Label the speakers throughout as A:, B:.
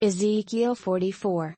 A: Ezekiel 44.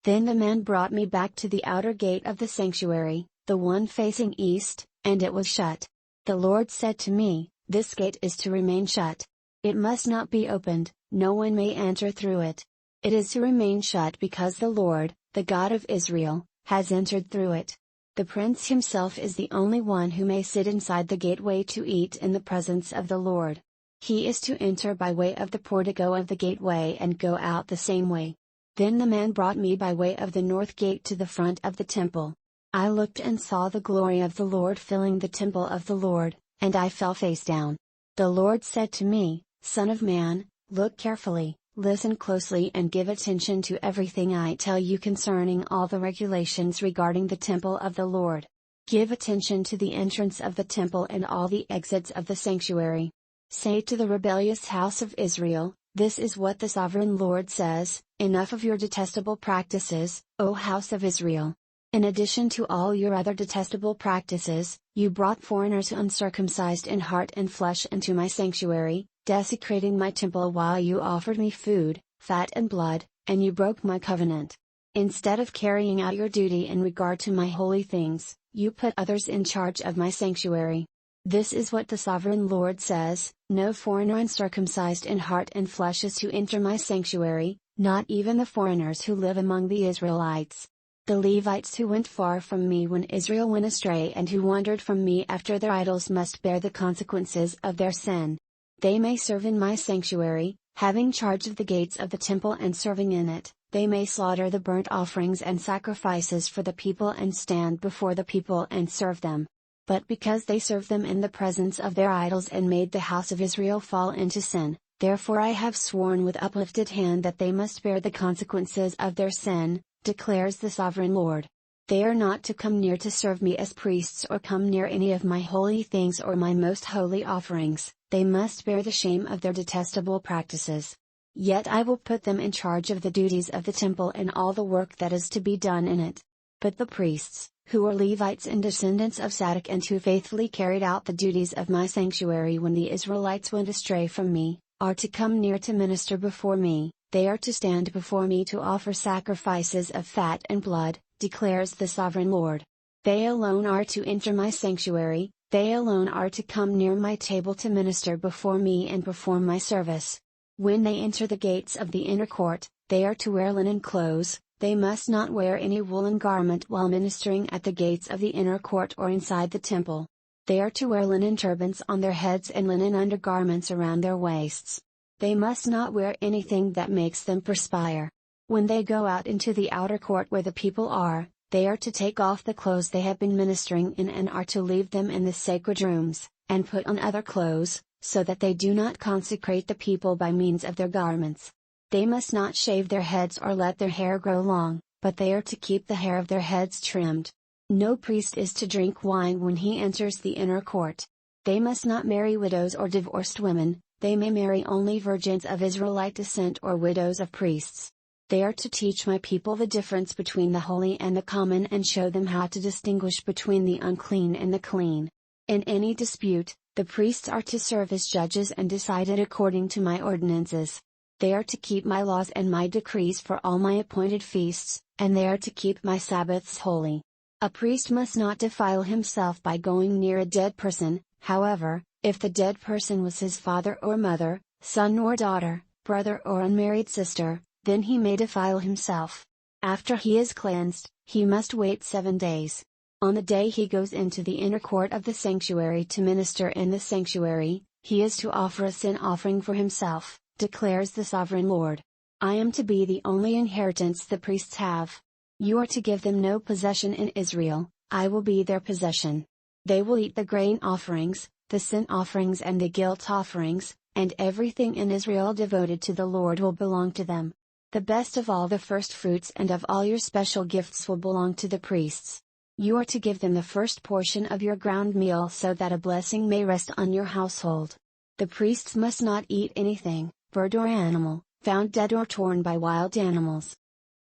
A: Then the man brought me back to the outer gate of the sanctuary, the one facing east, and it was shut. The Lord said to me, "This gate is to remain shut. It must not be opened, no one may enter through it. It is to remain shut because the Lord, the God of Israel, has entered through it. The prince himself is the only one who may sit inside the gateway to eat in the presence of the Lord. He is to enter by way of the portico of the gateway and go out the same way." Then the man brought me by way of the north gate to the front of the temple. I looked and saw the glory of the Lord filling the temple of the Lord, and I fell face down. The Lord said to me, "Son of man, look carefully, listen closely and give attention to everything I tell you concerning all the regulations regarding the temple of the Lord. Give attention to the entrance of the temple and all the exits of the sanctuary. Say to the rebellious house of Israel, 'This is what the sovereign Lord says, enough of your detestable practices, O house of Israel. In addition to all your other detestable practices, you brought foreigners uncircumcised in heart and flesh into my sanctuary, desecrating my temple while you offered me food, fat and blood, and you broke my covenant. Instead of carrying out your duty in regard to my holy things, you put others in charge of my sanctuary. This is what the sovereign Lord says, no foreigner uncircumcised in heart and flesh is to enter my sanctuary, not even the foreigners who live among the Israelites. The Levites who went far from me when Israel went astray and who wandered from me after their idols must bear the consequences of their sin. They may serve in my sanctuary, having charge of the gates of the temple and serving in it. They may slaughter the burnt offerings and sacrifices for the people and stand before the people and serve them. But because they served them in the presence of their idols and made the house of Israel fall into sin, therefore I have sworn with uplifted hand that they must bear the consequences of their sin, declares the sovereign Lord. They are not to come near to serve me as priests or come near any of my holy things or my most holy offerings. They must bear the shame of their detestable practices. Yet I will put them in charge of the duties of the temple and all the work that is to be done in it. But the priests, who are Levites and descendants of Zadok and who faithfully carried out the duties of my sanctuary when the Israelites went astray from me, are to come near to minister before me. They are to stand before me to offer sacrifices of fat and blood, declares the sovereign Lord. They alone are to enter my sanctuary, they alone are to come near my table to minister before me and perform my service. When they enter the gates of the inner court, they are to wear linen clothes. They must not wear any woolen garment while ministering at the gates of the inner court or inside the temple. They are to wear linen turbans on their heads and linen undergarments around their waists. They must not wear anything that makes them perspire. When they go out into the outer court where the people are, they are to take off the clothes they have been ministering in and are to leave them in the sacred rooms, and put on other clothes, so that they do not consecrate the people by means of their garments. They must not shave their heads or let their hair grow long, but they are to keep the hair of their heads trimmed. No priest is to drink wine when he enters the inner court. They must not marry widows or divorced women. They may marry only virgins of Israelite descent or widows of priests. They are to teach my people the difference between the holy and the common and show them how to distinguish between the unclean and the clean. In any dispute, the priests are to serve as judges and decide it according to my ordinances. They are to keep my laws and my decrees for all my appointed feasts, and they are to keep my Sabbaths holy. A priest must not defile himself by going near a dead person. However, if the dead person was his father or mother, son or daughter, brother or unmarried sister, then he may defile himself. After he is cleansed, he must wait 7 days. On the day he goes into the inner court of the sanctuary to minister in the sanctuary, he is to offer a sin offering for himself, declares the sovereign Lord. I am to be the only inheritance the priests have. You are to give them no possession in Israel, I will be their possession. They will eat the grain offerings, the sin offerings and the guilt offerings, and everything in Israel devoted to the Lord will belong to them. The best of all the first fruits and of all your special gifts will belong to the priests. You are to give them the first portion of your ground meal so that a blessing may rest on your household. The priests must not eat anything, bird or animal, found dead or torn by wild animals.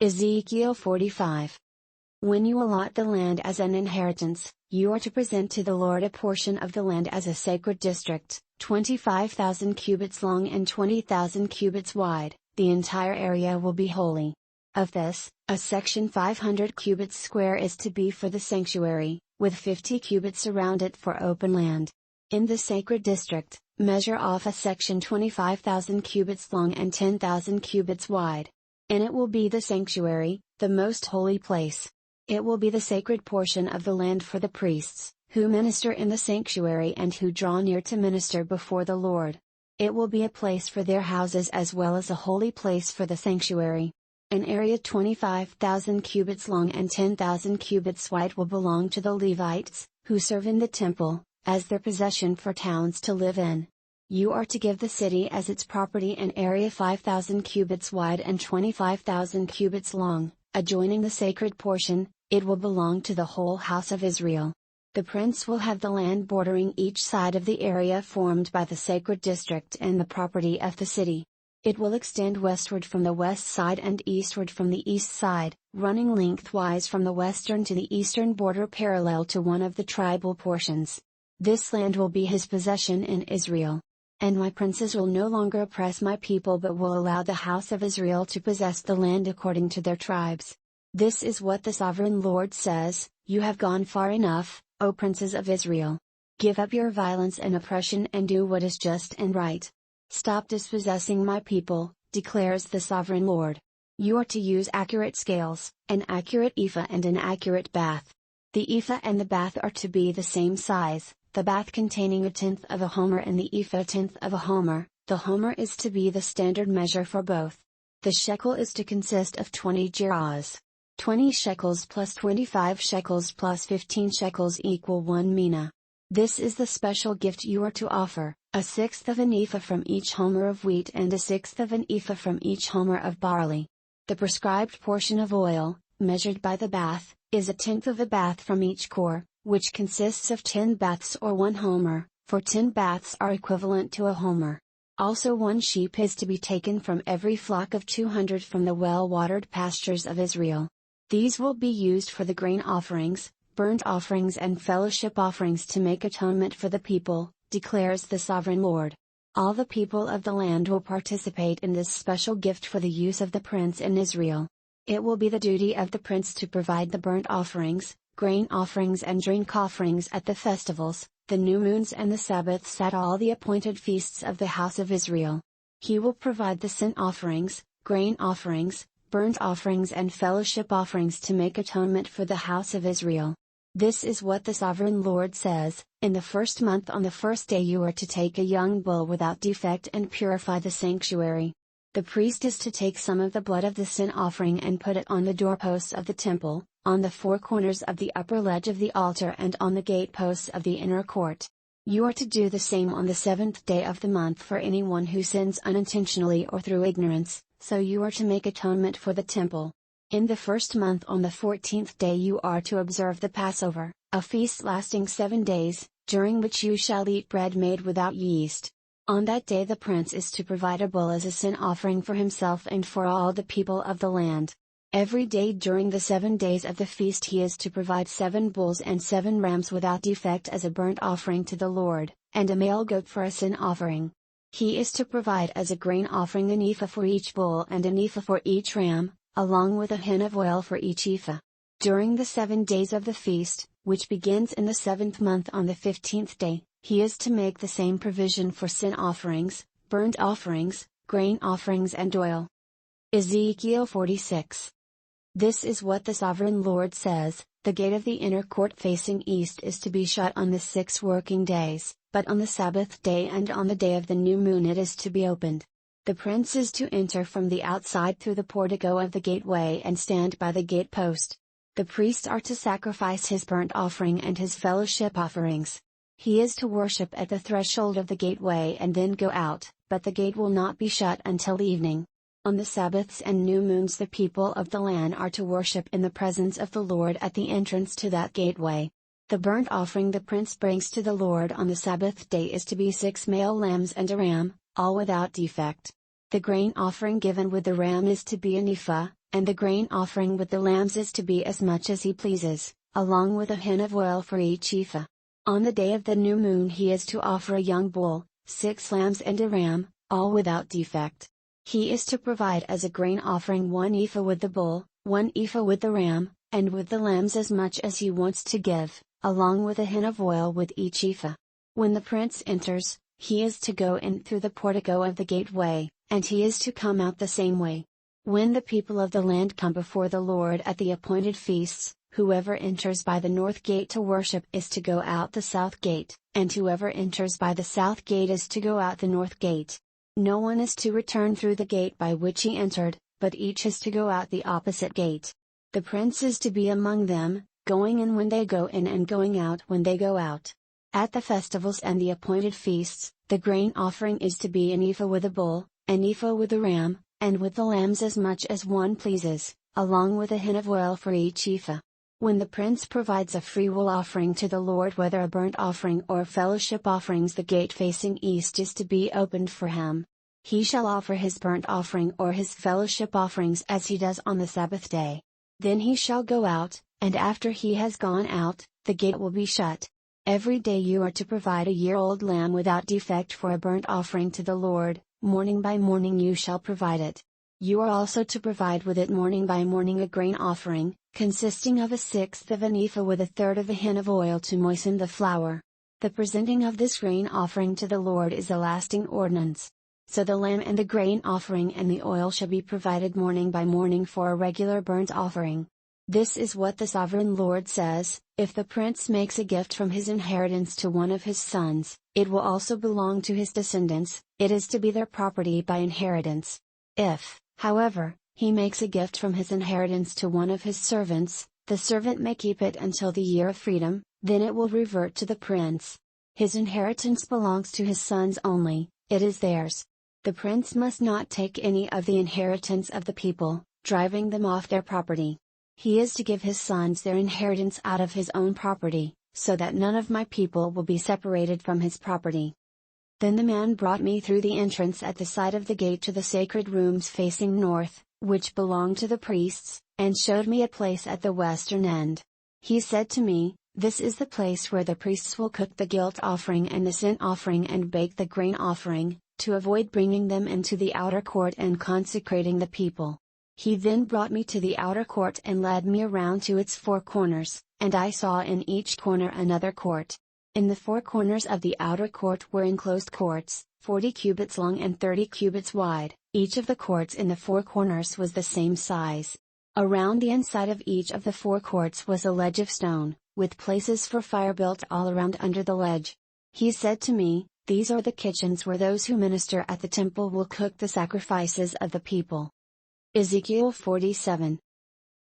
A: Ezekiel 45. When you allot the land as an inheritance, you are to present to the Lord a portion of the land as a sacred district, 25,000 cubits long and 20,000 cubits wide, the entire area will be holy. Of this, a section 500 cubits square is to be for the sanctuary, with 50 cubits around it for open land. In the sacred district, measure off a section 25,000 cubits long and 10,000 cubits wide. In it will be the sanctuary, the most holy place. It will be the sacred portion of the land for the priests, who minister in the sanctuary and who draw near to minister before the Lord. It will be a place for their houses as well as a holy place for the sanctuary. An area 25,000 cubits long and 10,000 cubits wide will belong to the Levites, who serve in the temple, as their possession for towns to live in. You are to give the city as its property an area 5,000 cubits wide and 25,000 cubits long, adjoining the sacred portion. It will belong to the whole house of Israel. The prince will have the land bordering each side of the area formed by the sacred district and the property of the city. It will extend westward from the west side and eastward from the east side, running lengthwise from the western to the eastern border parallel to one of the tribal portions. This land will be his possession in Israel. And my princes will no longer oppress my people but will allow the house of Israel to possess the land according to their tribes. This is what the sovereign Lord says: You have gone far enough, O princes of Israel. Give up your violence and oppression and do what is just and right. Stop dispossessing my people, declares the sovereign Lord. You are to use accurate scales, an accurate ephah and an accurate bath. The ephah and the bath are to be the same size, the bath containing 1/10 of a homer and the ephah 1/10 of a homer. The homer is to be the standard measure for both. The shekel is to consist of 20 gerahs. 20 shekels plus 25 shekels plus 15 shekels equal 1 mina. This is the special gift you are to offer, 1/6 of an ephah from each homer of wheat and 1/6 of an ephah from each homer of barley. The prescribed portion of oil, measured by the bath, is 1/10 of a bath from each core, which consists of 10 baths or 1 homer, for 10 baths are equivalent to a homer. Also 1 sheep is to be taken from every flock of 200 from the well-watered pastures of Israel. These will be used for the grain offerings, burnt offerings and fellowship offerings to make atonement for the people, declares the sovereign Lord. All the people of the land will participate in this special gift for the use of the prince in Israel. It will be the duty of the prince to provide the burnt offerings, grain offerings and drink offerings at the festivals, the new moons and the Sabbaths at all the appointed feasts of the house of Israel. He will provide the sin offerings, grain offerings, burnt offerings and fellowship offerings to make atonement for the house of Israel. This is what the sovereign Lord says: In the first month on the first day you are to take a young bull without defect and purify the sanctuary. The priest is to take some of the blood of the sin offering and put it on the doorposts of the temple, on the 4 corners of the upper ledge of the altar and on the gateposts of the inner court. You are to do the same on the 7th day of the month for anyone who sins unintentionally or through ignorance, so you are to make atonement for the temple. In the first month on the 14th day you are to observe the Passover, a feast lasting 7 days, during which you shall eat bread made without yeast. On that day the prince is to provide a bull as a sin offering for himself and for all the people of the land. Every day during the 7 days of the feast he is to provide 7 bulls and 7 rams without defect as a burnt offering to the Lord, and a male goat for a sin offering. He is to provide as a grain offering an ephah for each bull and an ephah for each ram, along with a hin of oil for each ephah. During the 7 days of the feast, which begins in the 7th month on the 15th day, he is to make the same provision for sin offerings, burnt offerings, grain offerings and oil. Ezekiel 46. This is what the sovereign Lord says: The gate of the inner court facing east is to be shut on the 6 working days, but on the Sabbath day and on the day of the new moon it is to be opened. The prince is to enter from the outside through the portico of the gateway and stand by the gate post. The priests are to sacrifice his burnt offering and his fellowship offerings. He is to worship at the threshold of the gateway and then go out, but the gate will not be shut until evening. On the Sabbaths and new moons the people of the land are to worship in the presence of the Lord at the entrance to that gateway. The burnt offering the prince brings to the Lord on the Sabbath day is to be 6 male lambs and a ram, all without defect. The grain offering given with the ram is to be an ephah, and the grain offering with the lambs is to be as much as he pleases, along with a hin of oil for each ephah. On the day of the new moon he is to offer a young bull, 6 lambs and a ram, all without defect. He is to provide as a grain offering 1 ephah with the bull, 1 ephah with the ram, and with the lambs as much as he wants to give, along with a hin of oil with each ephah. When the prince enters, he is to go in through the portico of the gateway, and he is to come out the same way. When the people of the land come before the Lord at the appointed feasts, whoever enters by the north gate to worship is to go out the south gate, and whoever enters by the south gate is to go out the north gate. No one is to return through the gate by which he entered, but each is to go out the opposite gate. The prince is to be among them, going in when they go in and going out when they go out. At the festivals and the appointed feasts, the grain offering is to be 1 ephah with a bull, 1 ephah with the ram, and with the lambs as much as one pleases, along with a hin of oil for each ephah. When the prince provides a freewill offering to the Lord, whether a burnt offering or fellowship offerings, the gate facing east is to be opened for him. He shall offer his burnt offering or his fellowship offerings as he does on the Sabbath day. Then he shall go out, and after he has gone out, the gate will be shut. Every day you are to provide a year-old lamb without defect for a burnt offering to the Lord. Morning by morning you shall provide it. You are also to provide with it morning by morning a grain offering, consisting of 1/6 of an ephah with 1/3 of a hin of oil to moisten the flour. The presenting of this grain offering to the Lord is a lasting ordinance. So the lamb and the grain offering and the oil shall be provided morning by morning for a regular burnt offering. This is what the sovereign Lord says: if the prince makes a gift from his inheritance to one of his sons, it will also belong to his descendants, it is to be their property by inheritance. If, however, he makes a gift from his inheritance to one of his servants, the servant may keep it until the year of freedom, then it will revert to the prince. His inheritance belongs to his sons only, it is theirs. The prince must not take any of the inheritance of the people, driving them off their property. He is to give his sons their inheritance out of his own property, so that none of my people will be separated from his property. Then the man brought me through the entrance at the side of the gate to the sacred rooms facing north, which belonged to the priests, and showed me a place at the western end. He said to me, "This is the place where the priests will cook the guilt offering and the sin offering and bake the grain offering, to avoid bringing them into the outer court and consecrating the people." He then brought me to the outer court and led me around to its 4 corners, and I saw in each corner another court. In the 4 corners of the outer court were enclosed courts, 40 cubits long and 30 cubits wide. Each of the courts in the 4 corners was the same size. Around the inside of each of the 4 courts was a ledge of stone, with places for fire built all around under the ledge. He said to me, "These are the kitchens where those who minister at the temple will cook the sacrifices of the people." Ezekiel 47.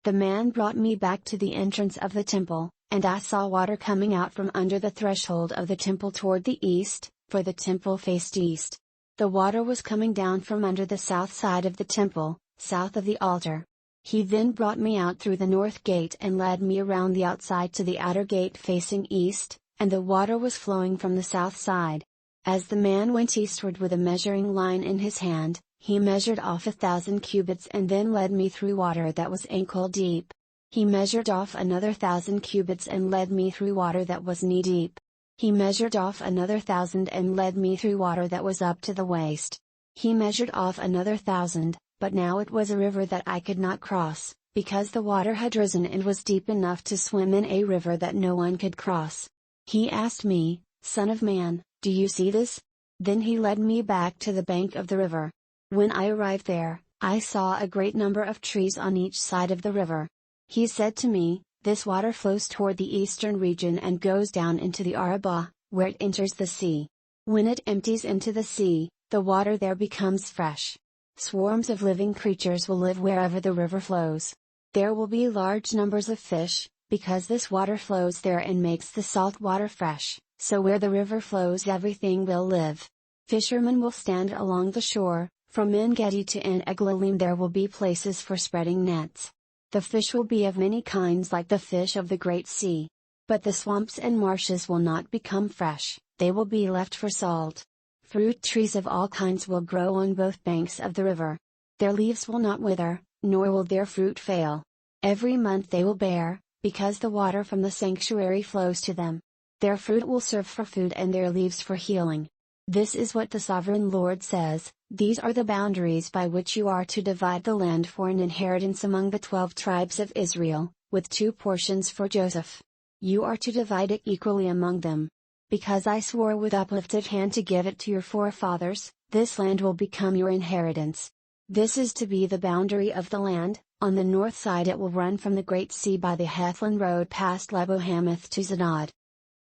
A: The man brought me back to the entrance of the temple, and I saw water coming out from under the threshold of the temple toward the east, for the temple faced east. The water was coming down from under the south side of the temple, south of the altar. He then brought me out through the north gate and led me around the outside to the outer gate facing east, and the water was flowing from the south side. As the man went eastward with a measuring line in his hand, he measured off 1,000 cubits and then led me through water that was ankle deep. He measured off another 1,000 cubits and led me through water that was knee deep. He measured off another 1,000 and led me through water that was up to the waist. He measured off another 1,000, but now it was a river that I could not cross, because the water had risen and was deep enough to swim in a river that no one could cross. He asked me, "Son of man, do you see this?" Then he led me back to the bank of the river. When I arrived there, I saw a great number of trees on each side of the river. He said to me, "This water flows toward the eastern region and goes down into the Arabah, where it enters the sea. When it empties into the sea, the water there becomes fresh. Swarms of living creatures will live wherever the river flows. There will be large numbers of fish, because this water flows there and makes the salt water fresh, so where the river flows everything will live. Fishermen will stand along the shore, from En-Gedi to En-Eglalim there will be places for spreading nets. The fish will be of many kinds like the fish of the Great Sea. But the swamps and marshes will not become fresh, they will be left for salt. Fruit trees of all kinds will grow on both banks of the river. Their leaves will not wither, nor will their fruit fail. Every month they will bear, because the water from the sanctuary flows to them. Their fruit will serve for food and their leaves for healing. This is what the Sovereign Lord says: "These are the boundaries by which you are to divide the land for an inheritance among the 12 tribes of Israel, with 2 portions for Joseph. You are to divide it equally among them. Because I swore with uplifted hand to give it to your forefathers, this land will become your inheritance. This is to be the boundary of the land. On the north side it will run from the Great Sea by the Hethlon road past Lebo-Hamath to Zedad,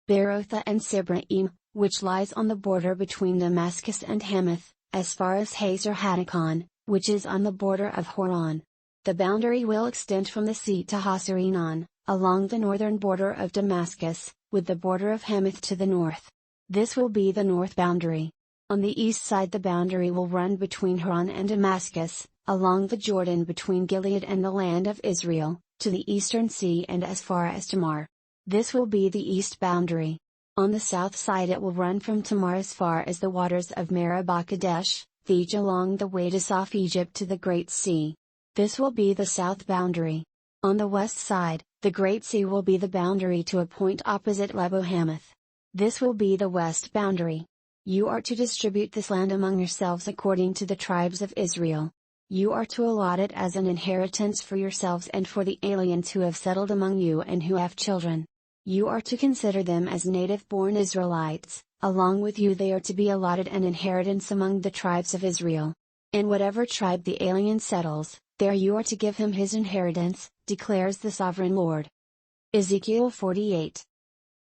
A: Berotha and Sibraim, which lies on the border between Damascus and Hamath, as far as Hazer Hatticon, which is on the border of Horon. The boundary will extend from the sea to Hasarinon, along the northern border of Damascus, with the border of Hamath to the north. This will be the north boundary. On the east side the boundary will run between Haran and Damascus, along the Jordan between Gilead and the land of Israel, to the eastern sea and as far as Tamar. This will be the east boundary. On the south side it will run from Tamar as far as the waters of Meribah Kadesh, Thej along the way to South Egypt to the Great Sea. This will be the south boundary. On the west side, the Great Sea will be the boundary to a point opposite Lebo-Hamath. This will be the west boundary. You are to distribute this land among yourselves according to the tribes of Israel. You are to allot it as an inheritance for yourselves and for the aliens who have settled among you and who have children. You are to consider them as native-born Israelites. Along with you they are to be allotted an inheritance among the tribes of Israel. In whatever tribe the alien settles, there you are to give him his inheritance, declares the Sovereign Lord. Ezekiel 48.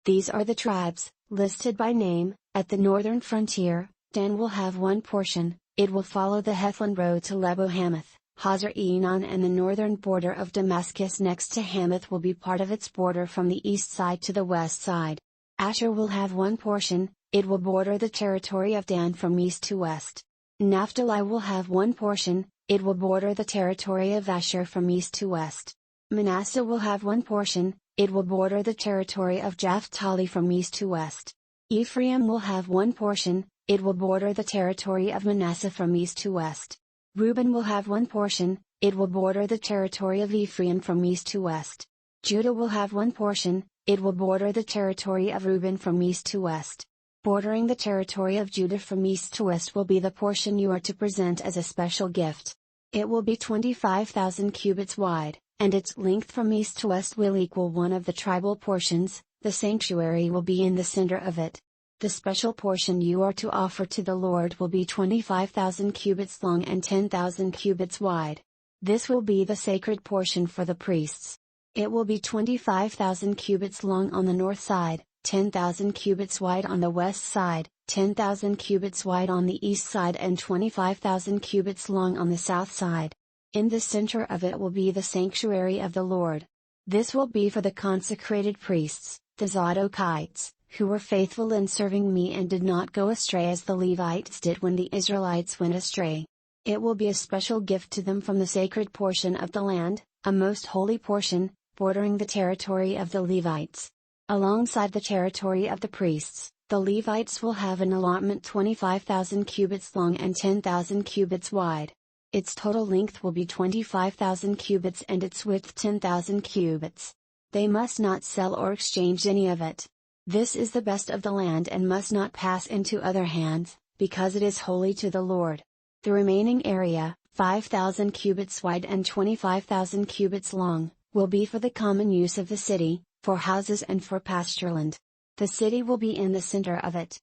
A: These are the tribes, listed by name. At the northern frontier, Dan will have 1 portion. It will follow the Hethlon road to Lebo-Hamath. Hazar-Enon and the northern border of Damascus next to Hamath will be part of its border from the east side to the west side. Asher will have 1 portion. It will border the territory of Dan from east to west. Naphtali will have 1 portion. It will border the territory of Asher from east to west. Manasseh will have 1 portion. It will border the territory of Naphtali from east to west. Ephraim will have 1 portion. It will border the territory of Manasseh from east to west. Reuben will have 1 portion. It will border the territory of Ephraim from east to west. Judah will have 1 portion. It will border the territory of Reuben from east to west. Bordering the territory of Judah from east to west will be the portion you are to present as a special gift. It will be 25,000 cubits wide, and its length from east to west will equal one of the tribal portions. The sanctuary will be in the center of it. The special portion you are to offer to the Lord will be 25,000 cubits long and 10,000 cubits wide. This will be the sacred portion for the priests. It will be 25,000 cubits long on the north side, 10,000 cubits wide on the west side, 10,000 cubits wide on the east side and 25,000 cubits long on the south side. In the center of it will be the sanctuary of the Lord. This will be for the consecrated priests, the Zadokites, who were faithful in serving me and did not go astray as the Levites did when the Israelites went astray. It will be a special gift to them from the sacred portion of the land, a most holy portion, bordering the territory of the Levites. Alongside the territory of the priests, the Levites will have an allotment 25,000 cubits long and 10,000 cubits wide. Its total length will be 25,000 cubits and its width 10,000 cubits. They must not sell or exchange any of it. This is the best of the land and must not pass into other hands, because it is holy to the Lord. The remaining area, 5,000 cubits wide and 25,000 cubits long, will be for the common use of the city, for houses and for pastureland. The city will be in the center of it.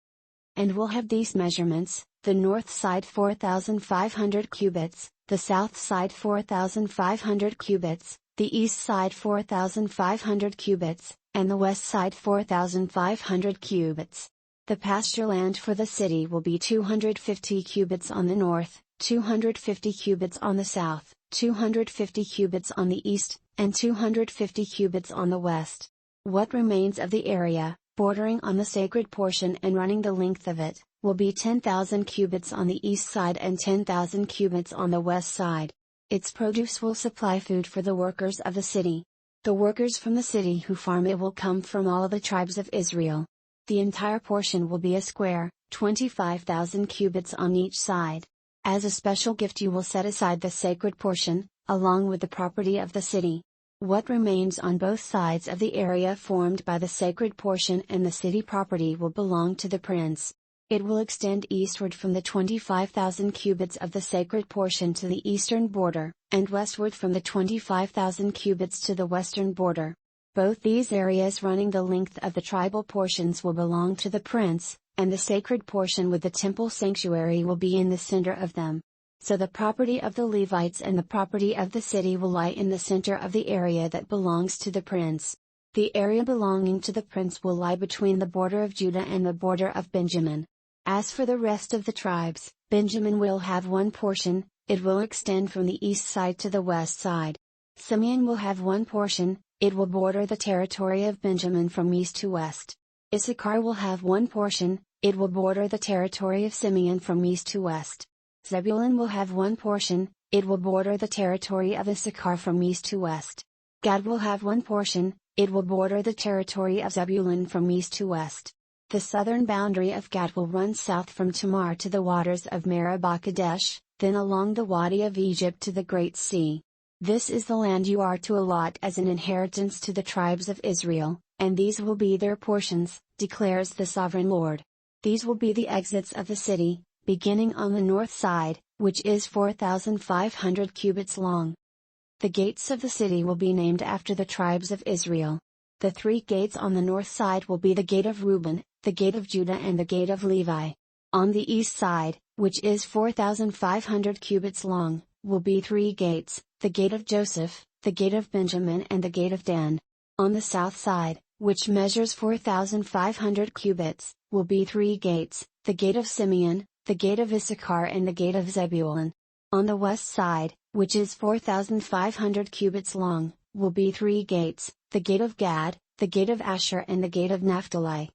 A: And will have these measurements: the north side 4,500 cubits, the south side 4,500 cubits, the east side 4,500 cubits, and the west side 4,500 cubits. The pasture land for the city will be 250 cubits on the north, 250 cubits on the south, 250 cubits on the east, and 250 cubits on the west. What remains of the area, bordering on the sacred portion and running the length of it, will be 10,000 cubits on the east side and 10,000 cubits on the west side. Its produce will supply food for the workers of the city. The workers from the city who farm it will come from all of the tribes of Israel. The entire portion will be a square, 25,000 cubits on each side. As a special gift you will set aside the sacred portion, along with the property of the city. What remains on both sides of the area formed by the sacred portion and the city property will belong to the prince. It will extend eastward from the 25,000 cubits of the sacred portion to the eastern border, and westward from the 25,000 cubits to the western border. Both these areas running the length of the tribal portions will belong to the prince, and the sacred portion with the temple sanctuary will be in the center of them. So the property of the Levites and the property of the city will lie in the center of the area that belongs to the prince. The area belonging to the prince will lie between the border of Judah and the border of Benjamin. As for the rest of the tribes, Benjamin will have one portion, it will extend from the east side to the west side. Simeon will have one portion, it will border the territory of Benjamin from east to west. Issachar will have one portion, it will border the territory of Simeon from east to west. Zebulun will have one portion, it will border the territory of Issachar from east to west. Gad will have one portion, it will border the territory of Zebulun from east to west. The southern boundary of Gad will run south from Tamar to the waters of Meribah Kadesh, then along the Wadi of Egypt to the Great Sea. This is the land you are to allot as an inheritance to the tribes of Israel, and these will be their portions, declares the Sovereign Lord. These will be the exits of the city, beginning on the north side, which is 4,500 cubits long. The gates of the city will be named after the tribes of Israel. The three gates on the north side will be the gate of Reuben, the gate of Judah and the gate of Levi. On the east side, which is 4,500 cubits long, will be three gates, the gate of Joseph, the gate of Benjamin and the gate of Dan. On the south side, which measures 4,500 cubits, will be three gates, the gate of Simeon, the gate of Issachar and the gate of Zebulun. On the west side, which is 4,500 cubits long, will be three gates, the gate of Gad, the gate of Asher and the gate of Naphtali.